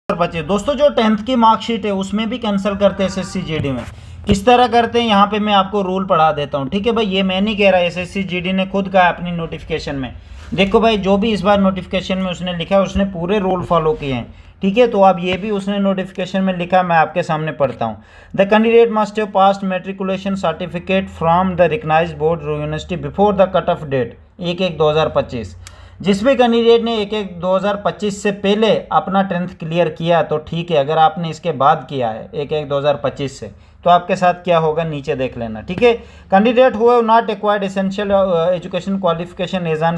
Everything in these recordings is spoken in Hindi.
25 दोस्तों जो 10th की मार्कशीट है उसमें भी कैंसिल करते हैं एसएससी जीडी में। किस तरह करते हैं यहाँ पे मैं आपको रूल पढ़ा देता हूँ। ठीक है भाई, ये मैं नहीं कह रहा, एसएससी जीडी ने खुद कहा अपनी नोटिफिकेशन में। देखो भाई, जो भी इस बार नोटिफिकेशन में उसने लिखा है उसने पूरे रूल फॉलो किए हैं। ठीक है, तो अब ये भी उसने नोटिफिकेशन में लिखा, मैं आपके सामने पढ़ता हूँ। The candidate must have passed matriculation certificate from the recognised board university before the cut off date 1/1/2025। जिस भी कैंडिडेट ने 1/1/2025 से पहले अपना 10th क्लियर किया तो ठीक है। अगर आपने इसके बाद किया है 1/1/2025 से, तो आपके साथ क्या होगा नीचे देख लेना। ठीक है, candidate who have not acquired essential education qualification age on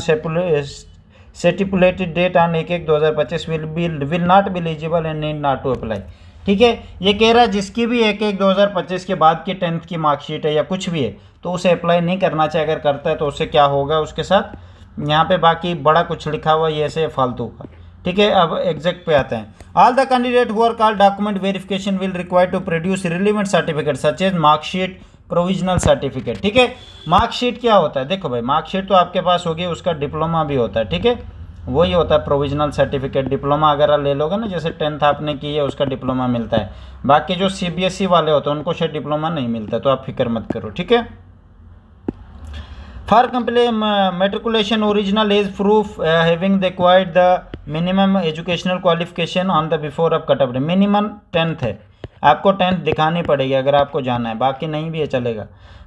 stipulated date on 1/1/2025 will not be eligible and need not to apply. ठीक है, ये कह रहा है जिसकी भी 1/1/2025 के बाद की 10th की मार्कशीट है या कुछ भी है तो उसे अप्लाई नहीं करना चाहिए। अगर करता है तो उससे क्या होगा उसके साथ, यहाँ पे बाकी बड़ा कुछ लिखा हुआ ये ऐसे फालतू का। ठीक है, अब एग्जैक्ट पे आते हैं। All the candidate who are called document verification will require to produce relevant certificate such as marksheet, provisional certificate. ठीक है, मार्कशीट क्या होता है? देखो भाई, मार्कशीट तो आपके पास होगी, उसका डिप्लोमा भी होता है। ठीक है, वही होता है प्रोविजनल सर्टिफिकेट। डिप्लोमा अगर ले लोगे ना, जैसे 10th आपने की है उसका डिप्लोमा मिलता है। बाकी जो सीबीएसई वाले होते हैं उनको शायद डिप्लोमा नहीं मिलता, तो आप फिक्र मत करो। ठीक है, for matriculation original age proof having the acquired the minimum educational qualification on the before of cut off date. Minimum 10th है, आपको 10th दिखानी पड़ेगी अगर आपको जाना है, बाकी नहीं भी है चलेगा।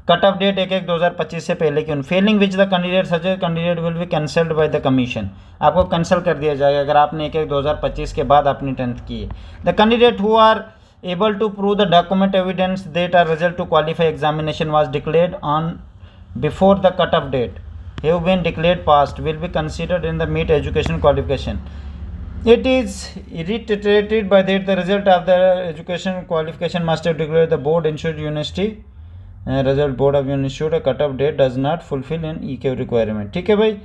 कट ऑफ डेट 1/1/2025 से पहले की। Fehling which the candidate such a candidate will be cancelled by the commission. आपको कैंसिल कर दिया जाएगा अगर आपने 1/1/2025 के बाद अपनी 10th की है। The candidate who are able to prove the document evidence that a result to qualify examination was declared on before the cut-off date have been declared passed will be considered in the meet education qualification. It is reiterated by that the result of the education qualification must have declared the board issued university result board of institute a cut-off date does not fulfill an EQ requirement. ठीक है भाई,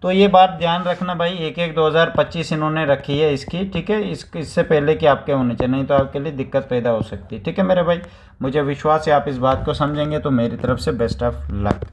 तो ये बात ध्यान रखना भाई, 1/1/2025 इन्होंने रखी है इसकी। ठीक है, इससे पहले कि आपके होने चाहिए, नहीं तो आपके लिए दिक्कत पैदा हो सकती है। ठीक है मेरे भाई, मुझे विश्वास है आप इस बात को समझेंगे, तो मेरी तरफ से बेस्ट ऑफ लक।